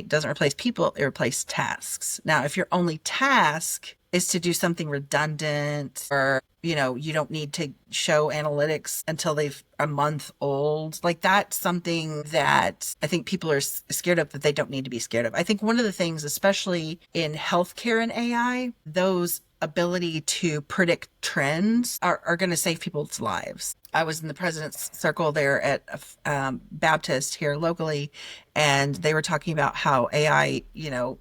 doesn't replace people, it replaces tasks. Now, if your only task is to do something redundant, or you don't need to show analytics until they've a month old, like that's something that I think people are scared of, that they don't need to be scared of. I think one of the things, especially in healthcare and AI, those ability to predict trends are going to save people's lives. I was in the president's circle there at Baptist here locally, and they were talking about how AI,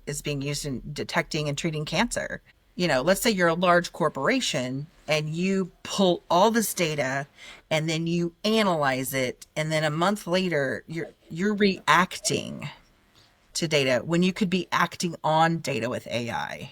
is being used in detecting and treating cancer. Let's say you're a large corporation and you pull all this data and then you analyze it, and then a month later you're reacting to data when you could be acting on data with AI.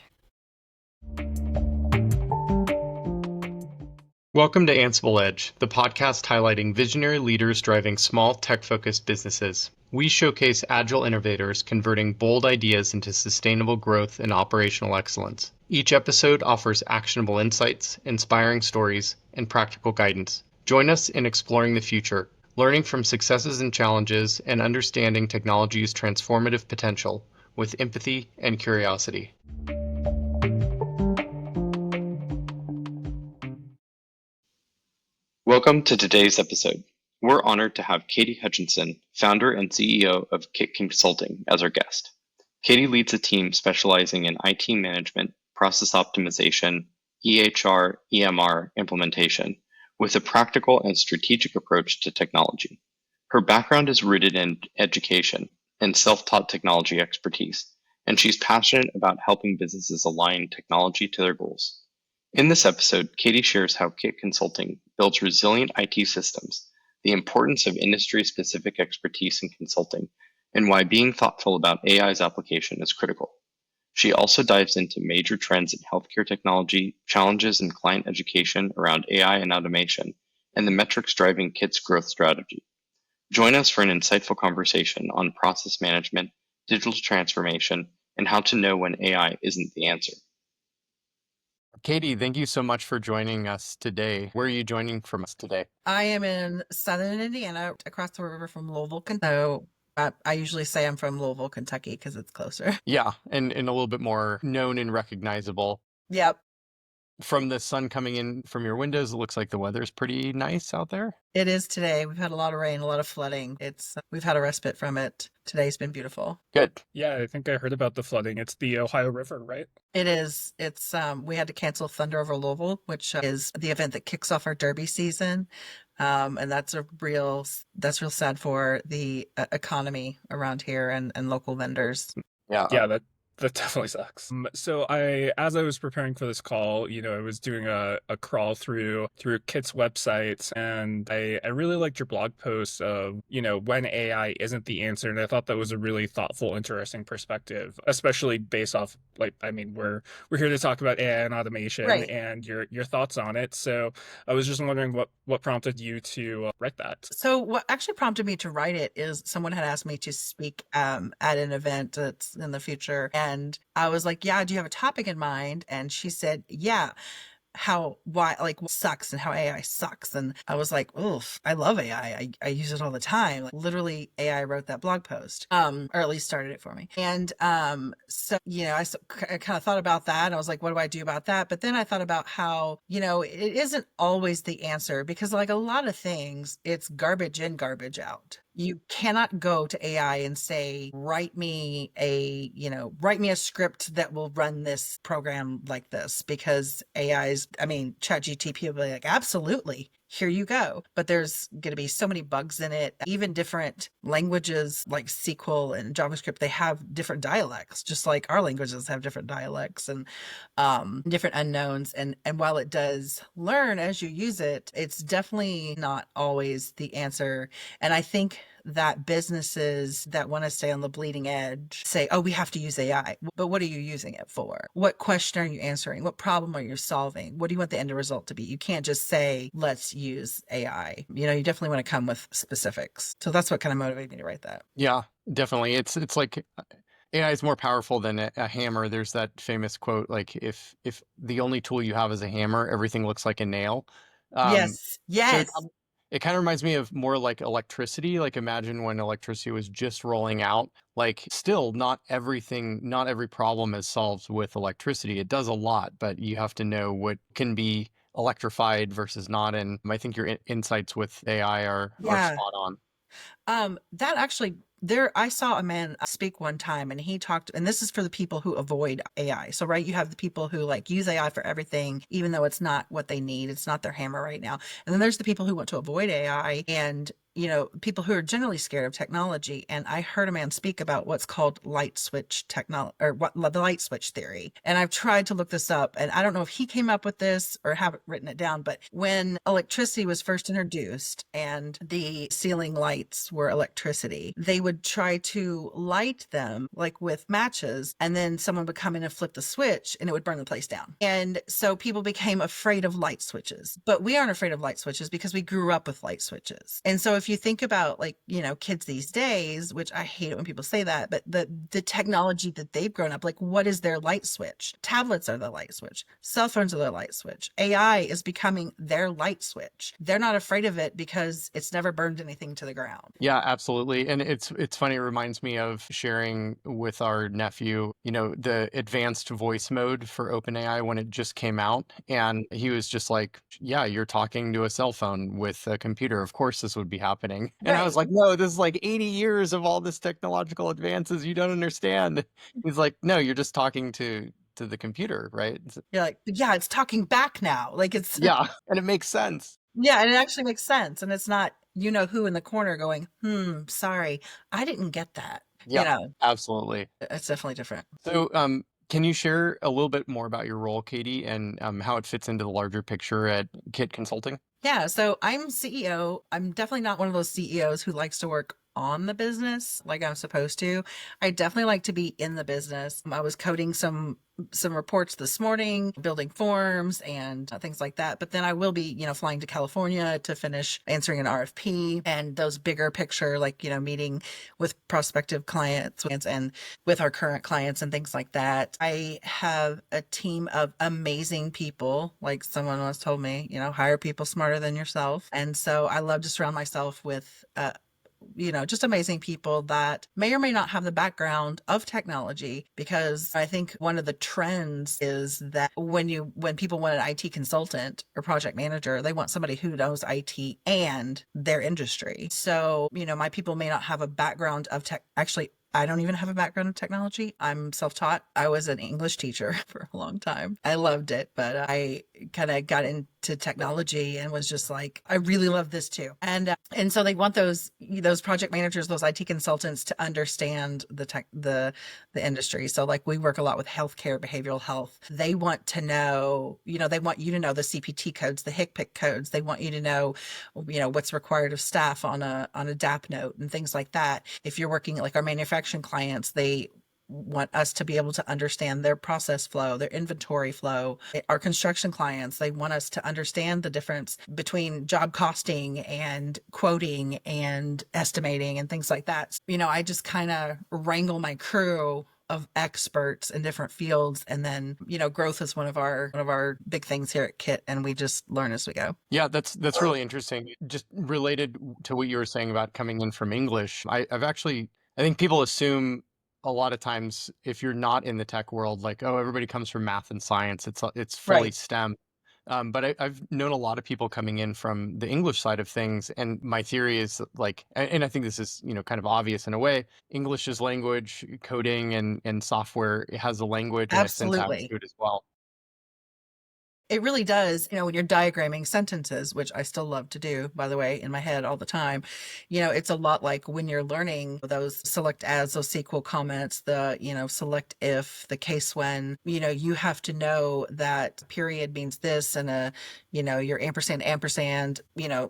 Welcome to Ansible Edge, the podcast highlighting visionary leaders driving small tech-focused businesses. We showcase agile innovators converting bold ideas into sustainable growth and operational excellence. Each episode offers actionable insights, inspiring stories, and practical guidance. Join us in exploring the future, learning from successes and challenges, and understanding technology's transformative potential with empathy and curiosity. Welcome to today's episode. We're honored to have Katie Hutchinson, founder and CEO of KHIT Consulting, as our guest. Katie leads a team specializing in IT management, process optimization, EHR, EMR implementation, with a practical and strategic approach to technology. Her background is rooted in education and self-taught technology expertise, and she's passionate about helping businesses align technology to their goals. In this episode, Katie shares how KHIT Consulting builds resilient IT systems, the importance of industry-specific expertise in consulting, and why being thoughtful about AI's application is critical. She also dives into major trends in healthcare technology, challenges in client education around AI and automation, and the metrics driving KHIT's growth strategy. Join us for an insightful conversation on process management, digital transformation, and how to know when AI isn't the answer. Katie, thank you so much for joining us today. Where are you joining from us today? I am in southern Indiana, across the river from Louisville, Kentucky. So I usually say I'm from Louisville, Kentucky, because it's closer. Yeah, and a little bit more known and recognizable. Yep. From the sun coming in from your windows, it looks like the weather's pretty nice out there. It is today. We've had a lot of rain, a lot of flooding. We've had a respite from it. Today's been beautiful. Good. Yeah, I think I heard about the flooding. It's the Ohio River, right? It is. We had to cancel Thunder over Louisville, which is the event that kicks off our Derby season. And that's real sad for the economy around here and local vendors. Yeah, that definitely sucks. So as I was preparing for this call, I was doing a crawl through KIT's website, and I really liked your blog post of, when AI isn't the answer. And I thought that was a really thoughtful, interesting perspective, especially based off, we're here to talk about AI and automation, right, and your thoughts on it. So I was just wondering what prompted you to write that. So what actually prompted me to write it is someone had asked me to speak at an event that's in the future. And I was like, yeah, do you have a topic in mind? And she said, yeah. Why what sucks and how AI sucks. And I was like, oof, I love AI. I use it all the time. Like, literally AI wrote that blog post, or at least started it for me. And so, I kind of thought about that. And I was like, what do I do about that? But then I thought about how, it isn't always the answer, because like a lot of things, it's garbage in, garbage out. You cannot go to AI and say, write me a script that will run this program like this, because ChatGPT will be like, absolutely, here you go. But there's going to be so many bugs in it. Even different languages like SQL and JavaScript, they have different dialects, just like our languages have different dialects and different unknowns. And while it does learn as you use it, it's definitely not always the answer. And I think that businesses that want to stay on the bleeding edge say, oh, we have to use AI. But what are you using it for? What question are you answering? What problem are you solving? What do you want the end result to be? You can't just say, let's use AI. You definitely want to come with specifics. So that's what kind of motivated me to write that. Yeah, definitely. It's like AI is more powerful than a hammer. There's that famous quote, like if the only tool you have is a hammer, everything looks like a nail. Yes. So It kind of reminds me of more like electricity. Like imagine when electricity was just rolling out. Like still not everything, not every problem is solved with electricity. It does a lot, but you have to know what can be electrified versus not. And I think your insights with AI are Yeah. spot on. That actually there I saw a man speak one time and he talked, and this is for the people who avoid AI. So right, you have the people who like use AI for everything, even though it's not what they need, it's not their hammer right now. And then there's the people who want to avoid AI and people who are generally scared of technology. And I heard a man speak about what's called light switch technology, or what the light switch theory. And I've tried to look this up, and I don't know if he came up with this or have written it down, but when electricity was first introduced and the ceiling lights were electricity, they would try to light them like with matches, and then someone would come in and flip the switch and it would burn the place down. And so people became afraid of light switches. But we aren't afraid of light switches because we grew up with light switches. And so if you think about like, kids these days, which I hate it when people say that, but the technology that they've grown up, like what is their light switch? Tablets are the light switch. Cell phones are their light switch. AI is becoming their light switch. They're not afraid of it because it's never burned anything to the ground. Yeah, absolutely. And it's funny, it reminds me of sharing with our nephew, the advanced voice mode for OpenAI when it just came out. And he was just like, yeah, you're talking to a cell phone with a computer. Of course this would be happening. And I Right. was like, no, this is like 80 years of all this technological advances. You don't understand. He's like, no, you're just talking to the computer, right? You're like, yeah, it's talking back now. Like it's Yeah, and it makes sense. yeah, and it actually makes sense. And it's not who in the corner going, sorry, I didn't get that. Yeah, absolutely. It's definitely different. So, can you share a little bit more about your role, Katie, and how it fits into the larger picture at KIT Consulting? Yeah, so I'm CEO. I'm definitely not one of those CEOs who likes to work on the business like I'm supposed to. I definitely like to be in the business. I was coding some reports this morning, building forms and things like that. But then I will be, flying to California to finish answering an RFP and those bigger picture, like, meeting with prospective clients and with our current clients and things like that. I have a team of amazing people. Like someone once told me, hire people smarter than yourself. And so I love to surround myself with, just amazing people that may or may not have the background of technology, because I think one of the trends is that when people want an IT consultant or project manager, they want somebody who knows IT and their industry. So, my people may not have a background of tech. Actually, I don't even have a background in technology. I'm self-taught. I was an English teacher for a long time. I loved it, but I kind of got into technology and was just like, I really love this too. And so they want those project managers, those IT consultants to understand the industry. So like we work a lot with healthcare, behavioral health. They want to know, they want you to know the CPT codes, the HCPCS codes. They want you to know, what's required of staff on a DAP note and things like that. If you're working like our manufacturing clients, they want us to be able to understand their process flow, their inventory flow. Our construction clients, they want us to understand the difference between job costing and quoting and estimating and things like that. I just kind of wrangle my crew of experts in different fields, and then growth is one of our big things here at KIT, and we just learn as we go. Yeah, that's really interesting. Just related to what you were saying about coming in from English, I think people assume a lot of times if you're not in the tech world, like, oh, everybody comes from math and science. It's fully Right. STEM. But I've known a lot of people coming in from the English side of things, and my theory is like, and I think this is kind of obvious in a way. English is language, coding and software has a language and a syntax Absolutely. to it as well. It really does, when you're diagramming sentences, which I still love to do, by the way, in my head all the time. It's a lot like when you're learning those select as, those SQL comments, the, select if, the case when, you have to know that period means this, and your ampersand,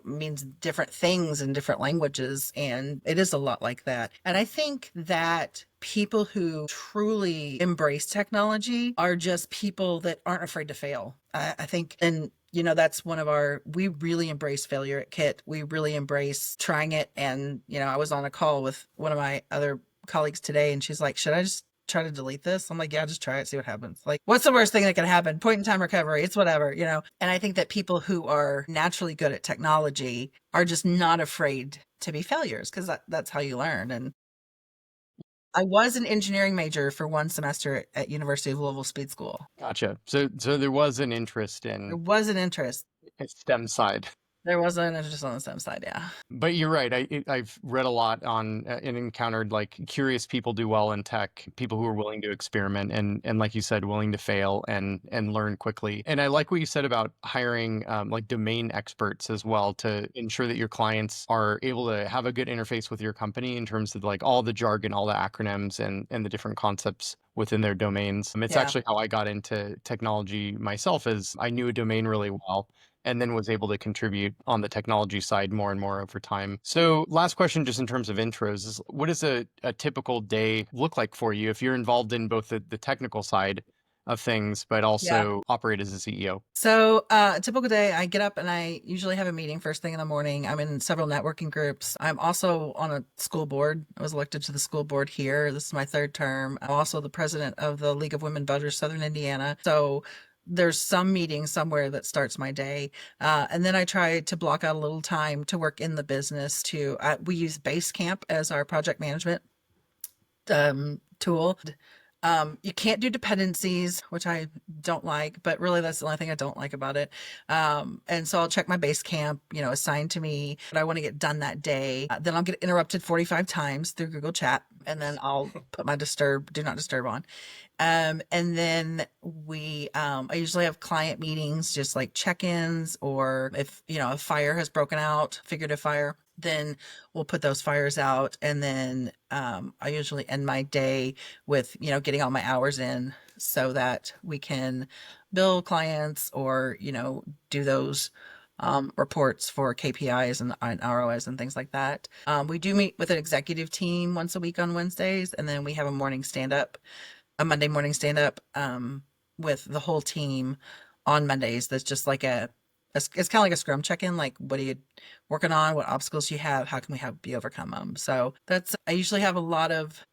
means different things in different languages. And it is a lot like that. And I think that people who truly embrace technology are just people that aren't afraid to fail. I think, and that's we really embrace failure at KIT. We really embrace trying it. And, I was on a call with one of my other colleagues today, and she's like, should I just try to delete this? I'm like, yeah, just try it, see what happens. Like, what's the worst thing that can happen? Point in time recovery, it's whatever, you know? And I think that people who are naturally good at technology are just not afraid to be failures, because that's how you learn. And I was an engineering major for one semester at University of Louisville Speed School. Gotcha. So there was an interest There in was an interest. STEM side. There was an interest on the STEM side, yeah. But you're right. I've read a lot on and encountered like curious people do well in tech, people who are willing to experiment and like you said, willing to fail and learn quickly. And I like what you said about hiring like domain experts as well to ensure that your clients are able to have a good interface with your company in terms of like all the jargon, all the acronyms, and the different concepts within their domains. It's Yeah. actually how I got into technology myself, is I knew a domain really well and then was able to contribute on the technology side more and more over time. So last question, just in terms of intros, is what does a typical day look like for you if you're involved in both the technical side of things, but Yeah. also operate as a CEO? So a typical day, I get up and I usually have a meeting first thing in the morning. I'm in several networking groups. I'm also on a school board. I was elected to the school board here. This is my third term. I'm also the president of the League of Women Voters, Southern Indiana. So there's some meeting somewhere that starts my day. And then I try to block out a little time to work in the business we use Basecamp as our project management tool. You can't do dependencies, which I don't like, but really that's the only thing I don't like about it. And so I'll check my Basecamp, assigned to me what I want to get done that day. Then I'll get interrupted 45 times through Google Chat, and then I'll put my do not disturb on. And then I usually have client meetings, just like check-ins, or if, a fire has broken out, figurative fire, then we'll put those fires out. And then, I usually end my day with, getting all my hours in so that we can bill clients or, do those, reports for KPIs and ROIs and things like that. We do meet with an executive team once a week on Wednesdays, and then we have a Monday morning stand up with the whole team on Mondays. That's just like it's kind of like a scrum check-in. Like, what are you working on? What obstacles do you have? How can we help you overcome them? So I usually have a lot of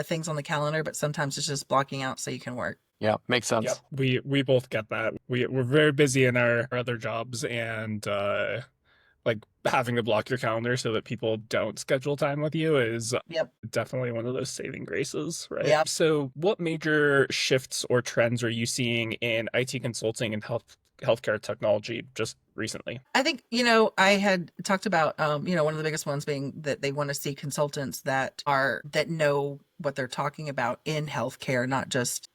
things on the calendar, but sometimes it's just blocking out so you can work. Yeah, makes sense. Yep. We both get that. We're very busy in our other jobs, and like having to block your calendar so that people don't schedule time with you is Yep. definitely one of those saving graces, right? Yep. So what major shifts or trends are you seeing in IT consulting and healthcare technology just recently? I think, I had talked about, one of the biggest ones being that they want to see consultants that know what they're talking about in healthcare, not just,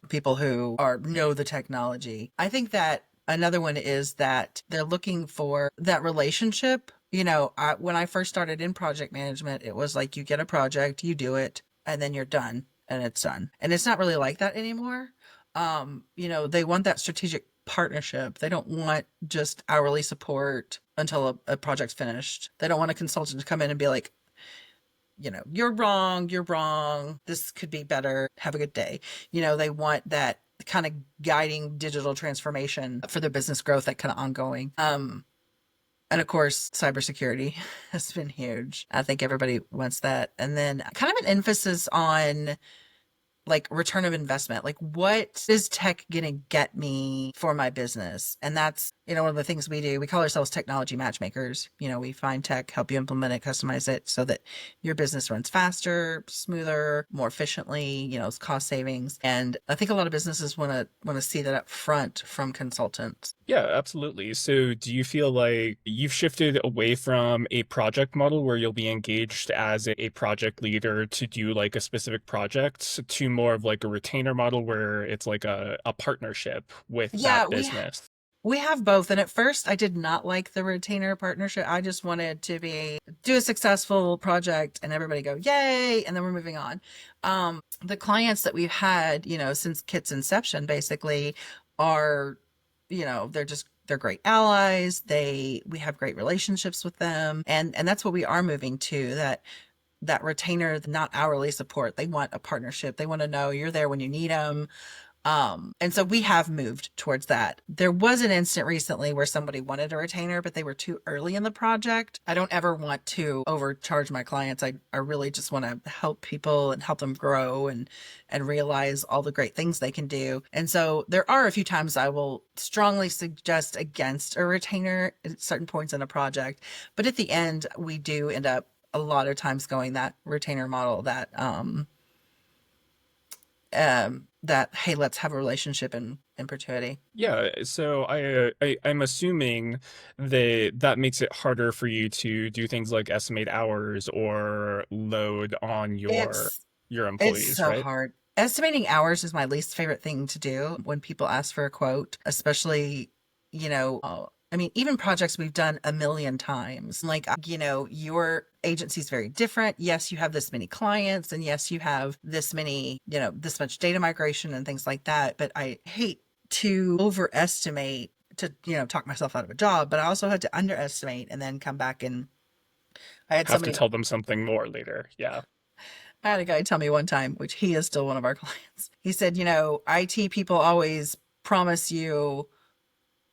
people who know the technology. I think that another one is that they're looking for that relationship. When I first started in project management, it was like you get a project, you do it, and then you're done, and it's done. And it's not really like that anymore. They want that strategic partnership. They don't want just hourly support until a project's finished. They don't want a consultant to come in and be like, you're wrong. This could be better. Have a good day. They want that kind of guiding digital transformation for their business growth, that kind of ongoing. And of course, cybersecurity has been huge. I think everybody wants that. And then kind of an emphasis on like return of investment. Like, what is tech going to get me for my business? And that's, one of the things we do. We call ourselves technology matchmakers. We find tech, help you implement it, customize it so that your business runs faster, smoother, more efficiently, it's cost savings. And I think a lot of businesses want to see that up front from consultants. Yeah, absolutely. So do you feel like you've shifted away from a project model where you'll be engaged as a project leader to do like a specific project to more of like a retainer model where it's like a partnership with that business? We have both. And at first I did not like the retainer partnership. I just wanted to do a successful project and everybody go, yay. And then we're moving on. The clients that we've had, since KHIT's inception, basically are, they're great allies. We have great relationships with them. And that's what we are moving to, that retainer, not hourly support. They want a partnership. They want to know you're there when you need them. And so we have moved towards that. There was an instant recently where somebody wanted a retainer, but they were too early in the project. I don't ever want to overcharge my clients. I really just want to help people and help them grow and realize all the great things they can do. And so there are a few times I will strongly suggest against a retainer at certain points in a project. But at the end, we do end up a lot of times going that retainer model that hey, let's have a relationship in perpetuity. Yeah, so I'm assuming that makes it harder for you to do things like estimate hours or load on It's your it's employees, so right? hard. Estimating hours is my least favorite thing to do when people ask for a quote, especially, I mean, even projects we've done a million times. Like, your agency's very different. Yes, you have this many clients, and yes, you have this many, this much data migration and things like that. But I hate to overestimate to, talk myself out of a job, but I also had to underestimate and then come back and I had Have to somebody tell them something more later. Yeah. I had a guy tell me one time, which he is still one of our clients. He said, IT people always promise you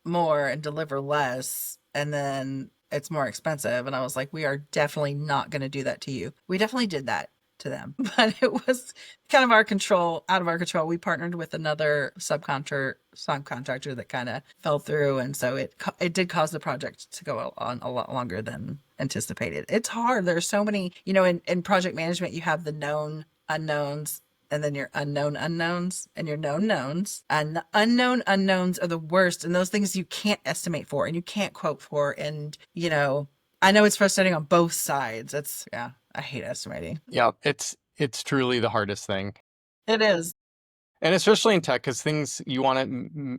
more and deliver less, and then it's more expensive. And I was like, we are definitely not going to do that to you. We definitely did that to them, but it was kind of out of our control. We partnered with another subcontractor that kind of fell through, and so it did cause the project to go on a lot longer than anticipated. It's hard. There's so many, in project management, you have the known unknowns and then your unknown unknowns and your known knowns. And the unknown unknowns are the worst. And those things you can't estimate for and you can't quote for. And, I know it's frustrating on both sides. Yeah, I hate estimating. Yeah, it's truly the hardest thing. It is. And especially in tech, because things you want to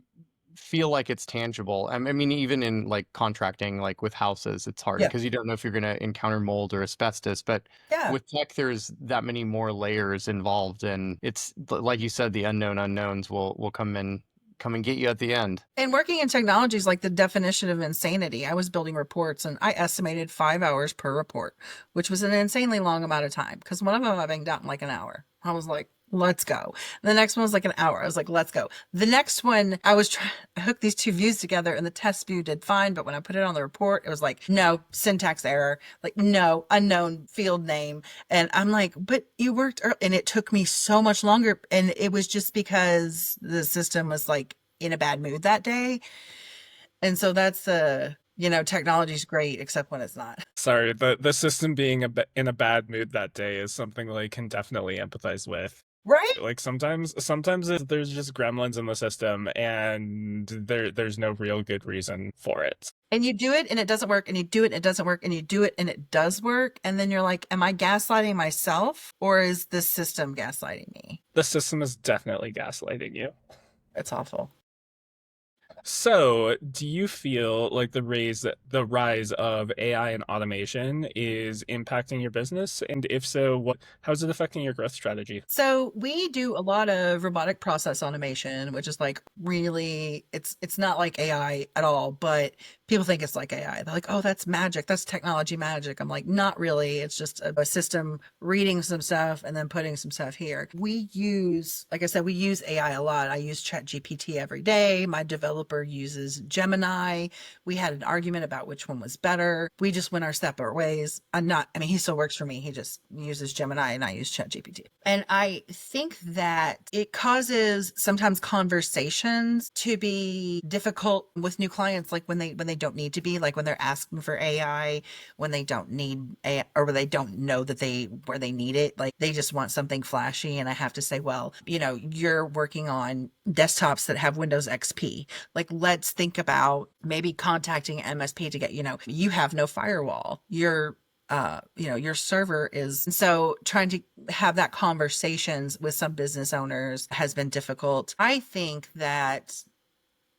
feel like it's tangible. I mean, even in like contracting, like with houses, it's hard Yeah. because you don't know if you're going to encounter mold or asbestos. But Yeah. with tech, there's that many more layers involved, and it's like you said, the unknown unknowns will come and get you at the end. And working in technology is like the definition of insanity. I was building reports and I estimated 5 hours per report, which was an insanely long amount of time because one of them I banged out in like an hour. I was like, let's go. And the next one was like an hour. I was like, let's go. The next one, I hooked these two views together and the test view did fine. But when I put it on the report, it was like, no, syntax error, like, no, unknown field name. And I'm like, but you worked early. And it took me so much longer. And it was just because the system was like in a bad mood that day. And so that's technology's great, except when it's not. Sorry, the system being in a bad mood that day is something that I can definitely empathize with. Right? Like sometimes there's just gremlins in the system and there's no real good reason for it. And you do it and it doesn't work, and you do it and it doesn't work, and you do it and it does work. And then you're like, am I gaslighting myself or is this system gaslighting me? The system is definitely gaslighting you. It's awful. So, do you feel like the rise of AI and automation is impacting your business? And if so, how's it affecting your growth strategy? So we do a lot of robotic process automation, which is like really, it's not like AI at all, but people think it's like AI. They're like, oh, that's magic. That's technology magic. I'm like, not really. It's just a system reading some stuff and then putting some stuff here. Like I said, we use AI a lot. I use ChatGPT every day. My developer uses Gemini. We had an argument about which one was better. We just went our separate ways. He still works for me. He just uses Gemini and I use ChatGPT. And I think that it causes sometimes conversations to be difficult with new clients, like when they don't need to be, like when they're asking for AI, when they don't need AI, or when they don't know where they need it, like they just want something flashy. And I have to say, well, you're working on desktops that have Windows XP. Like, let's think about maybe contacting MSP to get, you have no firewall. Your server is. So trying to have that conversations with some business owners has been difficult. I think that,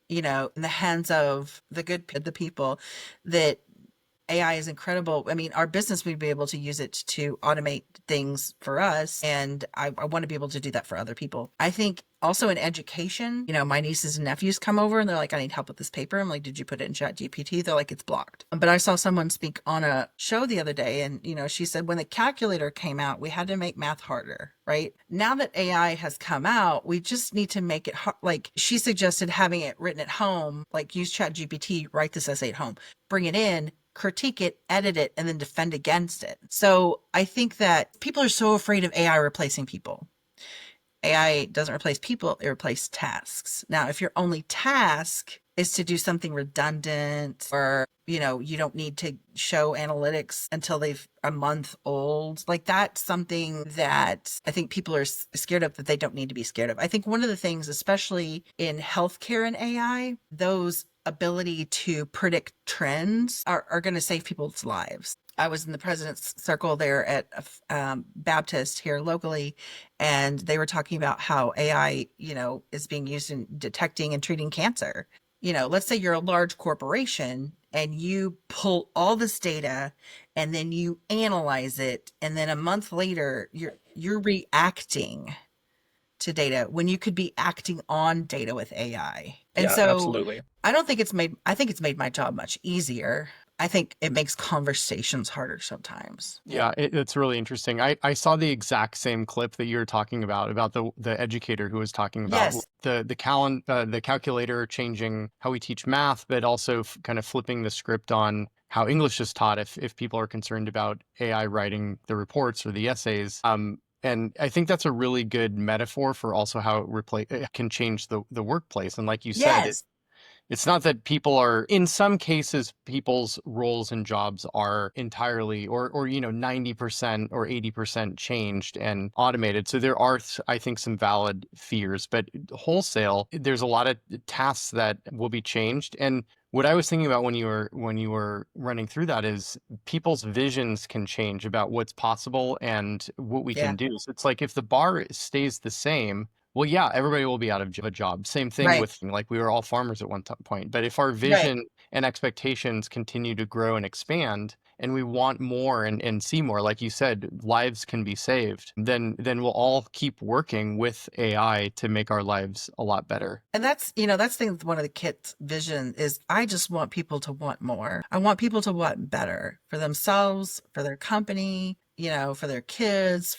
in the hands of the people, that AI is incredible. I mean, our business would be able to use it to automate things for us. And I want to be able to do that for other people. I think also in education, my nieces and nephews come over and they're like, I need help with this paper. I'm like, did you put it in Chat GPT? They're like, it's blocked. But I saw someone speak on a show the other day, and, she said when the calculator came out, we had to make math harder, right? Now that AI has come out, we just need to make it hard. Like she suggested having it written at home, like use Chat GPT, write this essay at home, bring it in, critique it, edit it, and then defend against it. So I think that people are so afraid of AI replacing people. AI doesn't replace people, it replaces tasks. Now, if your only task is to do something redundant, or, you don't need to show analytics until they've a month old, like that's something that I think people are scared of, that they don't need to be scared of. I think one of the things, especially in healthcare and AI, those ability to predict trends are going to save people's lives. I was in the president's circle there at Baptist here locally, and they were talking about how AI, is being used in detecting and treating cancer. Let's say you're a large corporation and you pull all this data and then you analyze it, and then a month later you're reacting to data when you could be acting on data with AI. And Yeah, so absolutely. I think it's made my job much easier. I think it makes conversations harder sometimes. Yeah, it's really interesting. I saw the exact same clip that you're talking about the educator who was talking about Yes. the calculator changing how we teach math, but also kind of flipping the script on how English is taught if people are concerned about AI writing the reports or the essays. And I think that's a really good metaphor for also how it can change the workplace. And like you said, Yes. it's not that people are, in some cases, people's roles and jobs are entirely or 90% or 80% changed and automated. So there are, I think, some valid fears, but wholesale, there's a lot of tasks that will be changed. And what I was thinking about when you were running through that is people's visions can change about what's possible and what we Yeah. can do. So it's like if the bar stays the same, well, yeah, everybody will be out of a job. Same thing Right. with like we were all farmers at one point. But if our Right. vision and expectations continue to grow and expand, and we want more and see more, like you said, lives can be saved, then we'll all keep working with AI to make our lives a lot better. And that's the thing with one of the KIT's vision is I just want people to want more. I want people to want better for themselves, for their company, for their kids,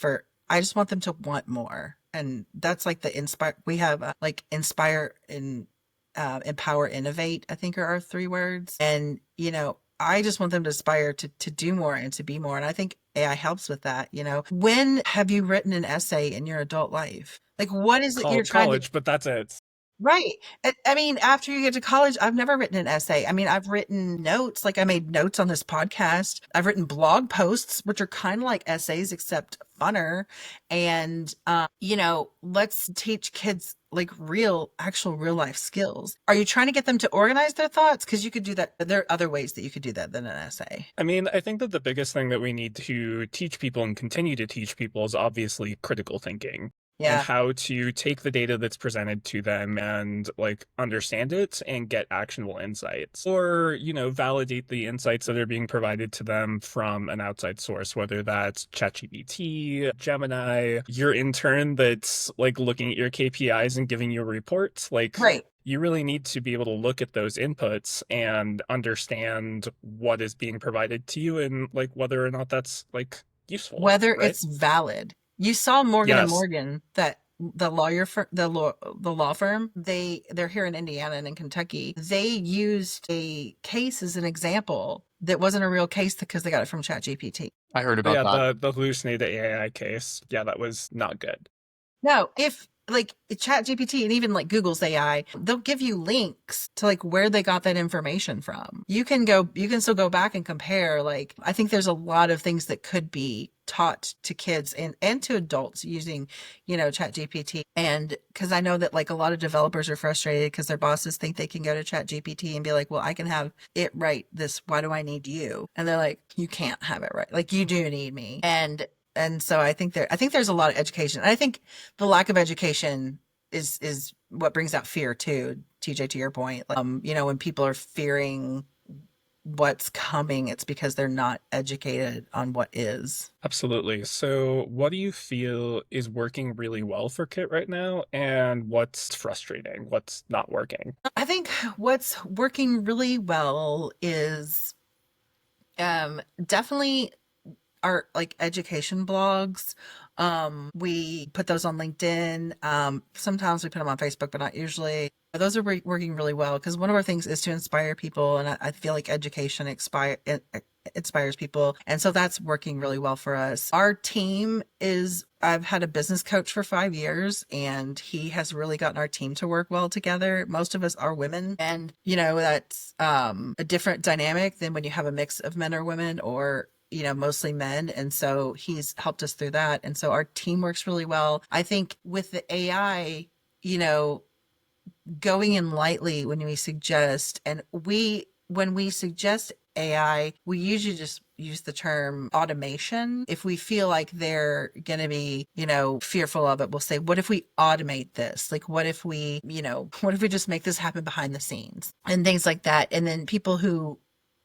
I just want them to want more. And that's like the inspire, we have like inspire and empower, innovate, I think are our three words. And, I just want them to aspire to do more and to be more. And I think AI helps with that. When have you written an essay in your adult life? Like, what is it you're trying to? College, but that's it. Right. I mean, after you get to college, I've never written an essay. I mean, I've written notes, like I made notes on this podcast. I've written blog posts, which are kind of like essays, except funner. And, let's teach kids like actual real life skills. Are you trying to get them to organize their thoughts? Because you could do that. There are other ways that you could do that than an essay. I mean, I think that the biggest thing that we need to teach people and continue to teach people is obviously critical thinking. And Yeah. how to take the data that's presented to them and like understand it and get actionable insights, or validate the insights that are being provided to them from an outside source, whether that's ChatGPT, Gemini, your intern that's like looking at your KPIs and giving you a report. Like, Right. you really need to be able to look at those inputs and understand what is being provided to you and like whether or not that's like useful, Whether right? it's valid. You saw Morgan and Yes. Morgan, that the law firm, they're here in Indiana and in Kentucky. They used a case as an example that wasn't a real case because they got it from ChatGPT. I heard Oh about yeah, that. the hallucinated AI case. Yeah, that was not good. No, if like ChatGPT and even like Google's AI, they'll give you links to like where they got that information from. You can still go back and compare. Like, I think there's a lot of things that could be taught to kids and to adults using, ChatGPT. And because I know that like a lot of developers are frustrated because their bosses think they can go to ChatGPT and be like, well, I can have it write this. Why do I need you? And they're like, you can't have it right. Like, you do need me. And so I think there's a lot of education. And I think the lack of education is what brings out fear too, TJ, to your point. Like, when people are fearing what's coming. It's because they're not educated on what is. Absolutely. So, what do you feel is working really well for KIT right now, and what's frustrating? What's not working? I think what's working really well is definitely our like education blogs. We put those on LinkedIn. Sometimes we put them on Facebook, but not usually. Those are working really well because one of our things is to inspire people, and I feel like education inspires people, and so that's working really well for us. Our team is. I've had a business coach for 5 years, and he has really gotten our team to work well together. Most of us are women, and that's a different dynamic than when you have a mix of men or women, or mostly men. And so he's helped us through that. And so our team works really well. I think with the AI, going in lightly when we suggest, when we suggest AI, we usually just use the term automation. If we feel like they're going to be, fearful of it, we'll say, what if we automate this? Like, what if we just make this happen behind the scenes and things like that? And then people who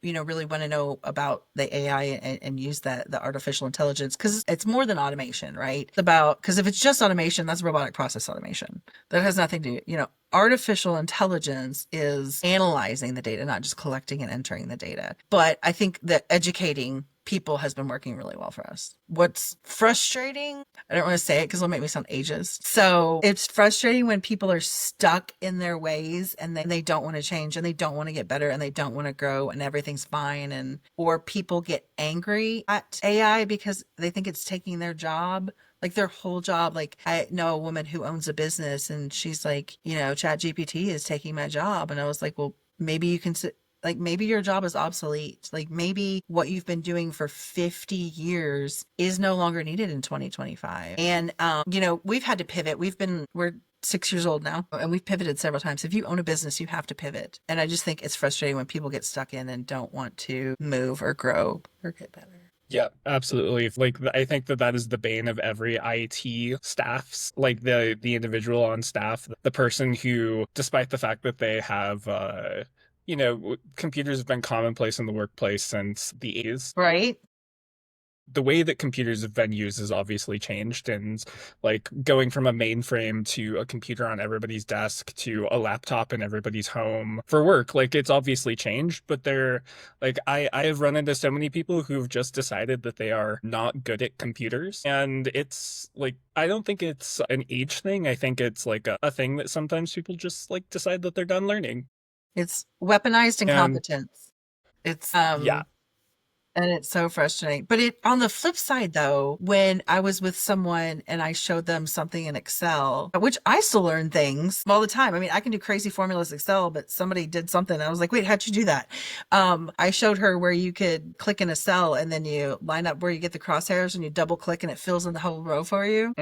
really want to know about the AI and use the artificial intelligence, because it's more than automation, right? It's about, because if it's just automation, that's robotic process automation. That has nothing to do, artificial intelligence is analyzing the data, not just collecting and entering the data. But I think that educating people has been working really well for us. What's frustrating, I don't want to say it because it'll make me sound ageist. So it's frustrating when people are stuck in their ways and they don't want to change and they don't want to get better and they don't want to grow and everything's fine, or people get angry at AI because they think it's taking their job. Like their whole job. Like I know a woman who owns a business and she's like, Chat GPT is taking my job. And I was like, well, maybe you can maybe your job is obsolete. Like maybe what you've been doing for 50 years is no longer needed in 2025. And, we've had to pivot. We're 6 years old now and we've pivoted several times. If you own a business, you have to pivot. And I just think it's frustrating when people get stuck in and don't want to move or grow or get better. Yeah, absolutely. Like I think that is the bane of every IT staff's, like the individual on staff, the person who, despite the fact that they have computers have been commonplace in the workplace since the 80s. Right. The way that computers have been used has obviously changed, and like going from a mainframe to a computer on everybody's desk to a laptop in everybody's home for work, like it's obviously changed. But they're like I have run into so many people who've just decided that they are not good at computers, and it's like I don't think it's an age thing. I think it's like a thing that sometimes people just like decide that they're done learning. It's weaponized And incompetence. It's yeah, and it's so frustrating. But on the flip side though, when I was with someone and I showed them something in Excel, which I still learn things all the time. I mean, I can do crazy formulas in Excel, but somebody did something. And I was like, wait, how'd you do that? I showed her where you could click in a cell and then you line up where you get the crosshairs and you double click and it fills in the whole row for you.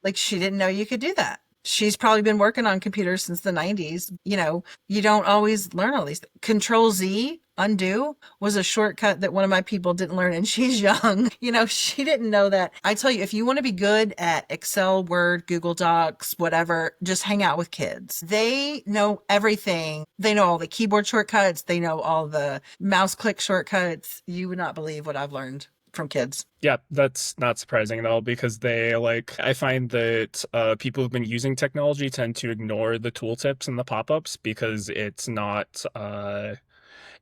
Like she didn't know you could do that. She's probably been working on computers since the 90s. You don't always learn all these. Control Z, undo, was a shortcut that one of my people didn't learn, and she's young. She didn't know that. I tell you, if you want to be good at Excel, Word, Google Docs, whatever, just hang out with kids. They know everything. They know all the keyboard shortcuts. They know all the mouse click shortcuts. You would not believe what I've learned from kids. Yeah, that's not surprising at all because I find that people who've been using technology tend to ignore the tooltips and the pop-ups because it's not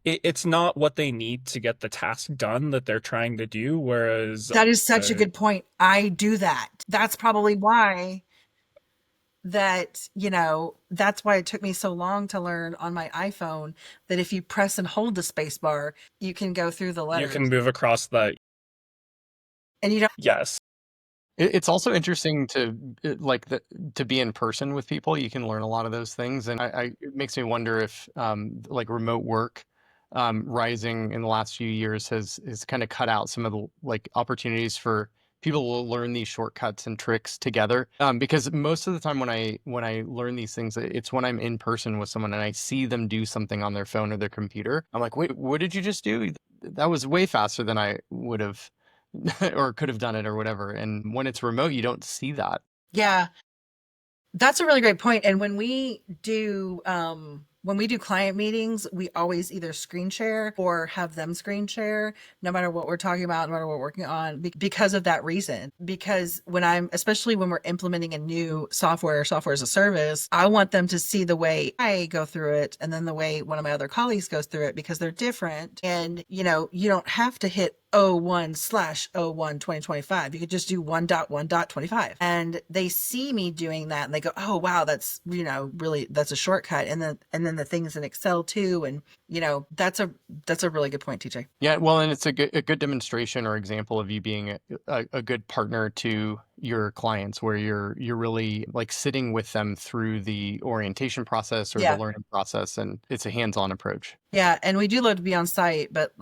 it's not what they need to get the task done that they're trying to do. Whereas that is such a good point. I do that. That's probably why that's why it took me so long to learn on my iPhone that if you press and hold the space bar, you can go through the letters. You can move across the. And you don't. Yes. It's also interesting to be in person with people. You can learn a lot of those things, and it makes me wonder if like remote work rising in the last few years has kind of cut out some of the like opportunities for people to learn these shortcuts and tricks together. Because most of the time when I learn these things, it's when I'm in person with someone and I see them do something on their phone or their computer. I'm like, wait, what did you just do? That was way faster than I would have or could have done it or whatever. And when it's remote, you don't see that. Yeah, that's a really great point. And when we do when we do client meetings, we always either screen share or have them screen share, no matter what we're talking about, no matter what we're working on, because of that reason. Because especially when we're implementing a new software as a service, I want them to see the way I go through it and then the way one of my other colleagues goes through it, because they're different. And, you don't have to hit 01/01 2025. You could just do 1.1.25. And they see me doing that and they go, oh, wow, that's, really, that's a shortcut. And then the things in Excel too. And, that's a really good point, TJ. Yeah, well, and it's a good demonstration or example of you being a good partner to your clients, where you're really like sitting with them through the orientation process or the Yeah. learning process, and it's a hands-on approach. Yeah. And we do love to be on site, but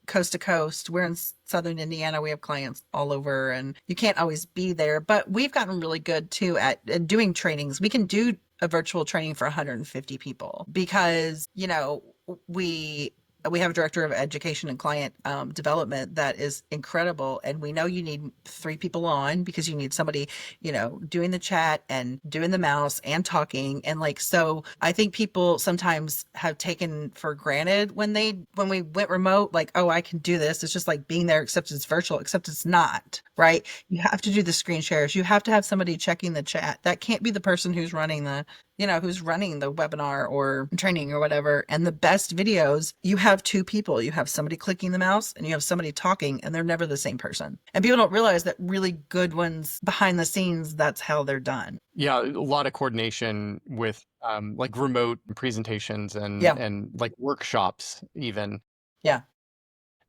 coast to coast. We're in Southern Indiana. We have clients all over and you can't always be there, but we've gotten really good too at doing trainings. We can do a virtual training for 150 people because, we have a director of education and client development that is incredible. And we know you need 3 people on because you need somebody, doing the chat and doing the mouse and talking. And so I think people sometimes have taken for granted when we went remote, like, oh, I can do this. It's just like being there, except it's virtual, except it's not, right? You have to do the screen shares. You have to have somebody checking the chat. That can't be the person who's running the webinar or training or whatever. And the best videos, you have 2 people. You have somebody clicking the mouse and you have somebody talking, and they're never the same person. And people don't realize that really good ones behind the scenes, that's how they're done. Yeah, a lot of coordination with like remote presentations and Yeah. and like workshops even. Yeah.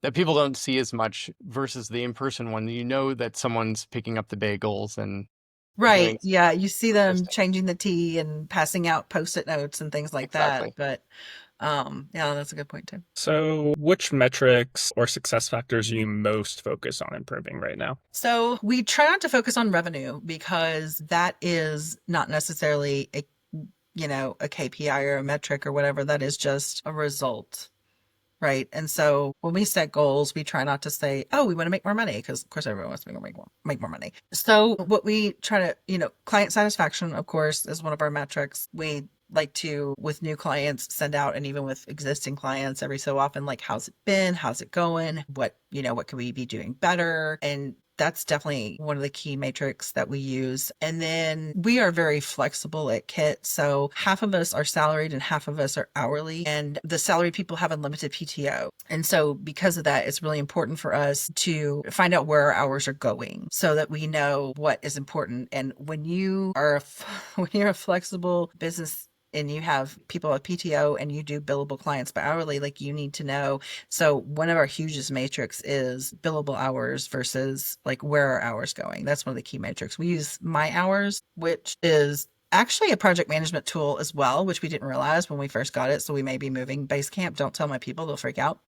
That people don't see as much versus the in-person one. You know that someone's picking up the bagels and Right. doing Yeah. You see them interesting. changing the tea and passing out Post-it notes and things like Exactly. that. But yeah, that's a good point too. So, which metrics or success factors are you most focused on improving right now? So we try not to focus on revenue because that is not necessarily a KPI or a metric or whatever. That is just a result. Right. And so when we set goals, we try not to say, oh, we want to make more money, because of course everyone wants to make more money. So what we try to, client satisfaction, of course, is one of our metrics. We like to, with new clients, send out, and even with existing clients every so often, like, how's it been? How's it going? What can we be doing better? And that's definitely one of the key metrics that we use. And then we are very flexible at KIT. So half of us are salaried and half of us are hourly. And the salaried people have unlimited PTO. And so because of that, it's really important for us to find out where our hours are going so that we know what is important. And when you're a flexible business and you have people with PTO and you do billable clients by hourly, like, you need to know. So one of our hugest matrix is billable hours versus like where are hours going. That's one of the key metrics. We use My Hours, which is actually a project management tool as well, which we didn't realize when we first got it. So we may be moving Basecamp. Don't tell my people, they'll freak out.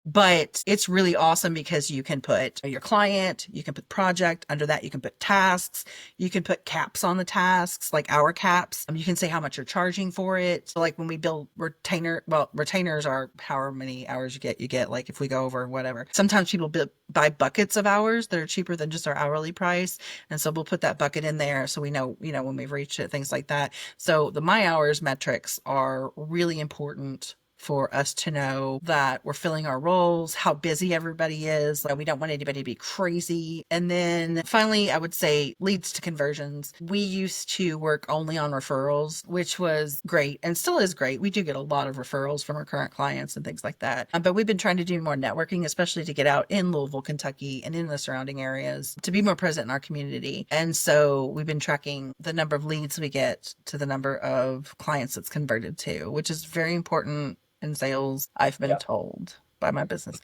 But it's really awesome because you can put your client, you can put project under that, you can put tasks, you can put caps on the tasks, like hour caps. You can say how much you're charging for it. So like when we build retainers are however many hours you get like if we go over whatever. Sometimes people buy buckets of hours that are cheaper than just our hourly price. And so we'll put that bucket in there so we know, when we've reached it, things like that. So the My Hours metrics are really important for us to know that we're filling our roles, how busy everybody is. We don't want anybody to be crazy. And then finally, I would say leads to conversions. We used to work only on referrals, which was great and still is great. We do get a lot of referrals from our current clients and things like that. But we've been trying to do more networking, especially to get out in Louisville, Kentucky and in the surrounding areas to be more present in our community. And so we've been tracking the number of leads we get to the number of clients it's converted to, which is very important in sales, I've been told by my business.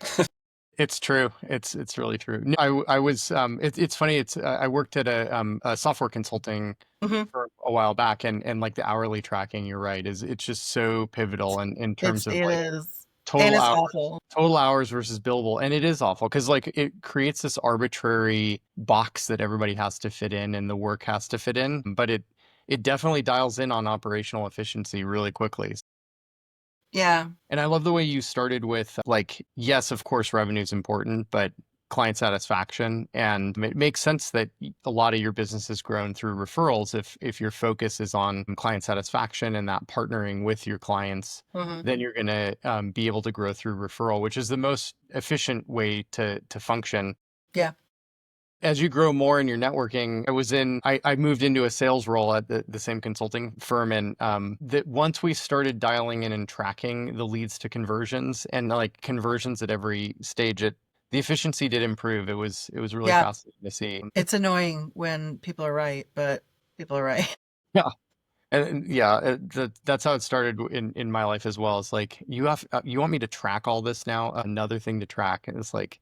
It's true. It's really true. No, I was it's funny. I worked at a software consulting for a while back, and like the hourly tracking, you're right, it's just so pivotal in terms of It like is. And total it's hours, awful. total hours versus billable, and it is awful because like it creates this arbitrary box that everybody has to fit in and the work has to fit in, but it definitely dials in on operational efficiency really quickly. Yeah. And I love the way you started with like, yes, of course, revenue is important, but client satisfaction. And it makes sense that a lot of your business has grown through referrals. If your focus is on client satisfaction and that partnering with your clients, then you're going to be able to grow through referral, which is the most efficient way to function. Yeah. As you grow more in your networking, I moved into a sales role at the same consulting firm. And that once we started dialing in and tracking the leads to conversions and like conversions at every stage, the efficiency did improve. It was really Yeah. fascinating to see. It's annoying when people are right, but people are right. Yeah. And yeah, that's how it started in my life as well. It's like, you want me to track all this now? Another thing to track. And it's like,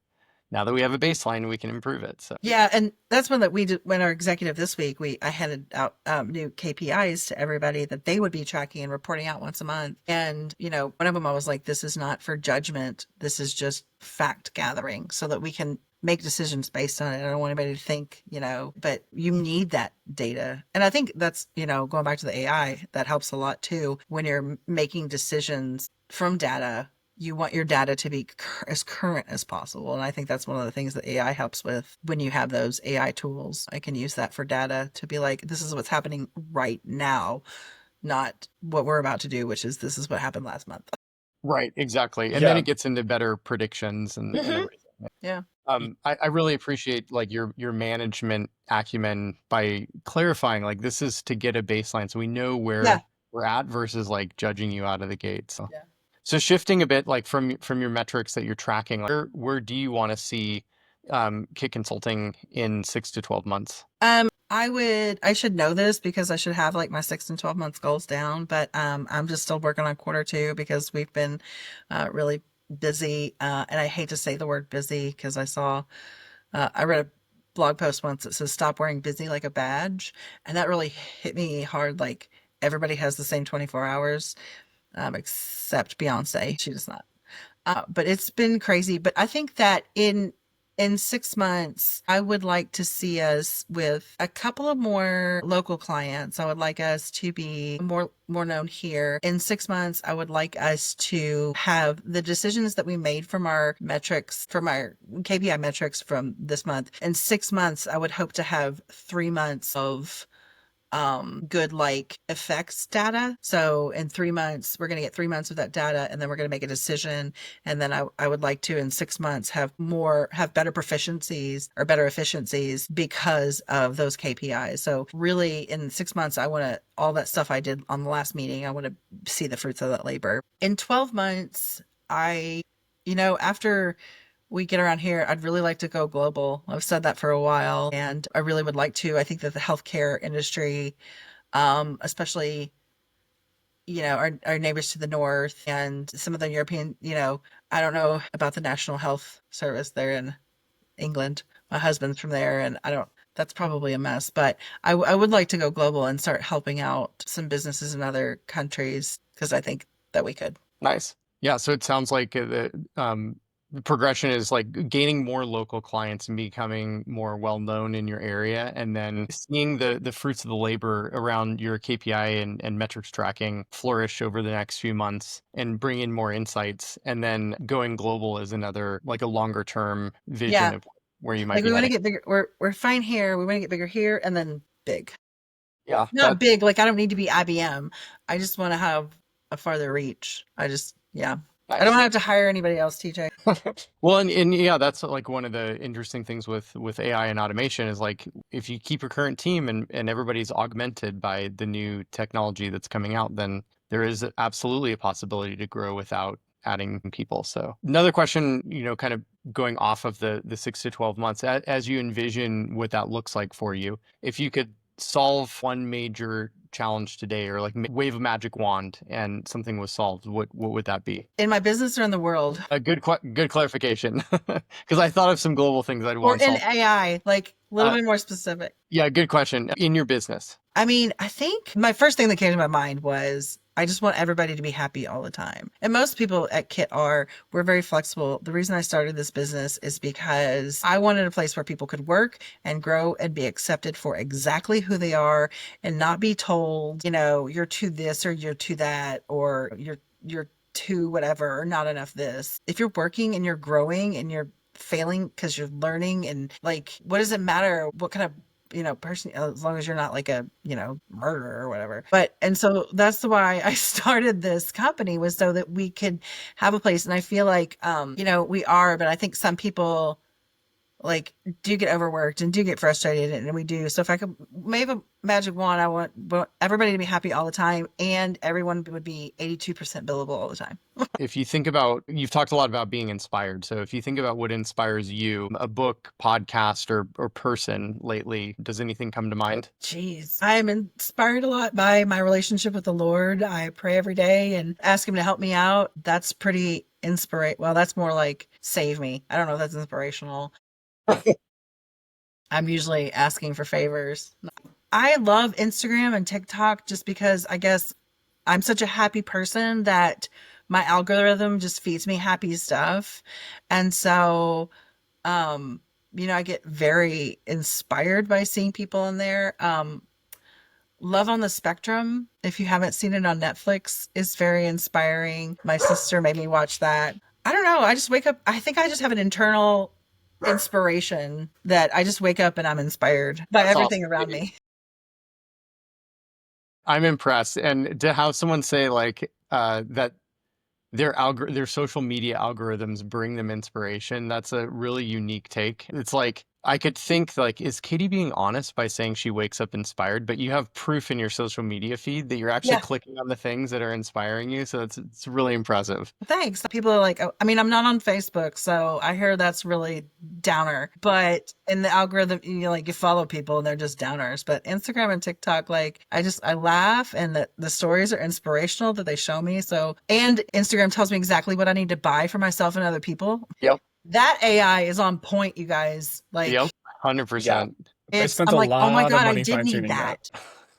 now that we have a baseline, we can improve it. So Yeah, and that's one that we did when our executive this week, I handed out new KPIs to everybody that they would be tracking and reporting out once a month. And, one of them, I was like, this is not for judgment. This is just fact gathering so that we can make decisions based on it. I don't want anybody to think, but you need that data. And I think that's, going back to the AI, that helps a lot too. When you're making decisions from data, you want your data to be as current as possible. And I think that's one of the things that AI helps with. When you have those AI tools, I can use that for data to be like, this is what's happening right now, not what we're about to do, which is this is what happened last month. right, exactly. And then it gets into better predictions and everything. Yeah. I really appreciate like your management acumen by clarifying like this is to get a baseline so we know where we're at versus like judging you out of the gate. So Yeah. So shifting a bit like from your metrics that you're tracking, like, where do you want to see KHIT Consulting in 6 to 12 months? I should know this because I should have like my 6 and 12 months goals down, but I'm just still working on quarter 2 because we've been really busy. And I hate to say the word busy because I read a blog post once that says stop wearing busy like a badge. And that really hit me hard. Like everybody has the same 24 hours, except Beyonce. She does not. But it's been crazy. But I think that in 6 months, I would like to see us with a couple of more local clients. I would like us to be more known here. In 6 months, I would like us to have the decisions that we made from our metrics, from our KPI metrics from this month. In 6 months, I would hope to have 3 months of good like effects data. So in 3 months, we're going to get 3 months of that data and then we're going to make a decision. And then I would like to in 6 months have better proficiencies or better efficiencies because of those KPIs. So really in 6 months, I want to, all that stuff I did on the last meeting, I want to see the fruits of that labor. In 12 months, after we get around here, I'd really like to go global. I've said that for a while, and I really would like to. I think that the healthcare industry, especially, our neighbors to the north and some of the European, I don't know about the National Health Service there in England. My husband's from there, and that's probably a mess, but I would like to go global and start helping out some businesses in other countries because I think that we could. Nice. Yeah. So it sounds like the progression is like gaining more local clients and becoming more well known in your area, and then seeing the fruits of the labor around your KPI and metrics tracking flourish over the next few months and bring in more insights, and then going global is another like a longer term vision of where you might Like be we want to heading. get bigger. We're fine here. We want to get bigger here and then big. Yeah, Not big, like I don't need to be IBM. I just want to have a farther reach. I don't nice. have to hire anybody else, TJ. Well, and yeah, that's like one of the interesting things with AI and automation is like if you keep your current team and everybody's augmented by the new technology that's coming out, then there is absolutely a possibility to grow without adding people. So another question, kind of going off of the 6 to 12 months, as you envision what that looks like for you, if you could solve one major challenge today or like wave a magic wand and something was solved, what would that be? In my business or in the world? A good clarification, because I thought of some global things I'd Or want in solved. AI, like a little bit more specific. Yeah, good question. In your business. I mean, I think my first thing that came to my mind was I just want everybody to be happy all the time. And most people at KIT we're very flexible. The reason I started this business is because I wanted a place where people could work and grow and be accepted for exactly who they are and not be told, you're too this or you're too that or you're too whatever or not enough this. If you're working and you're growing and you're failing because you're learning, and like, what does it matter what kind of person, as long as you're not like a murderer or whatever. But and so that's why I started this company, was so that we could have a place. And I feel like we are, but I think some people like do get overworked and do get frustrated, and we do. So if I could wave a magic wand, I want everybody to be happy all the time, and everyone would be 82% billable all the time. If you think about, you've talked a lot about being inspired. So if you think about what inspires you, a book, podcast, or person lately, does anything come to mind? Jeez. I am inspired a lot by my relationship with the Lord. I pray every day and ask him to help me out. That's pretty well, that's more like save me. I don't know if that's inspirational. I'm usually asking for favors. I love Instagram and TikTok just because I guess I'm such a happy person that my algorithm just feeds me happy stuff. And so, I get very inspired by seeing people in there. Love on the Spectrum, if you haven't seen it on Netflix, is very inspiring. My sister made me watch that. I don't know. I just wake up. I think I just have an internal inspiration that I just wake up and I'm inspired by That's everything awesome, around Katie. me. I'm impressed. And to have someone say like that their social media algorithms bring them inspiration, that's a really unique take. It's like, I could think like, is Katie being honest by saying she wakes up inspired? But you have proof in your social media feed that you're actually Yeah. clicking on the things that are inspiring you. So it's really impressive. Thanks. People are like, I mean, I'm not on Facebook, so I hear that's really downer. But in the algorithm, like you follow people and they're just downers. But Instagram and TikTok, like I laugh, and the stories are inspirational that they show me. So, and Instagram tells me exactly what I need to buy for myself and other people. Yep. That AI is on point, you guys. Like, Yep. Yeah. 100%. They spent I'm a like, oh my lot of God, I money did need fine-tuning that.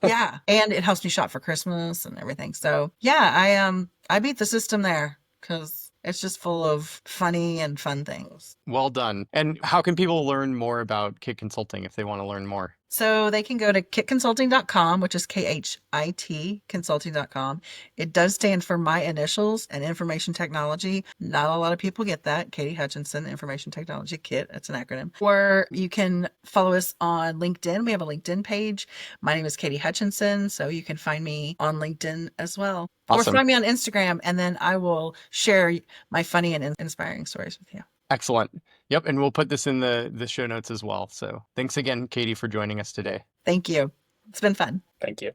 that. Yeah. And it helps me shop for Christmas and everything. So yeah, I beat the system there because it's just full of funny and fun things. Well done. And how can people learn more about KHIT Consulting if they want to learn more? So they can go to KHITconsulting.com, which is KHIT consulting.com. It does stand for my initials and information technology. Not a lot of people get that. Katie Hutchinson, Information Technology KIT. That's an acronym. Or you can follow us on LinkedIn. We have a LinkedIn page. My name is Katie Hutchinson, so you can find me on LinkedIn as well. Awesome. Or find me on Instagram, and then I will share my funny and inspiring stories with you. Excellent. Yep. And we'll put this in the show notes as well. So thanks again, Katie, for joining us today. Thank you. It's been fun. Thank you.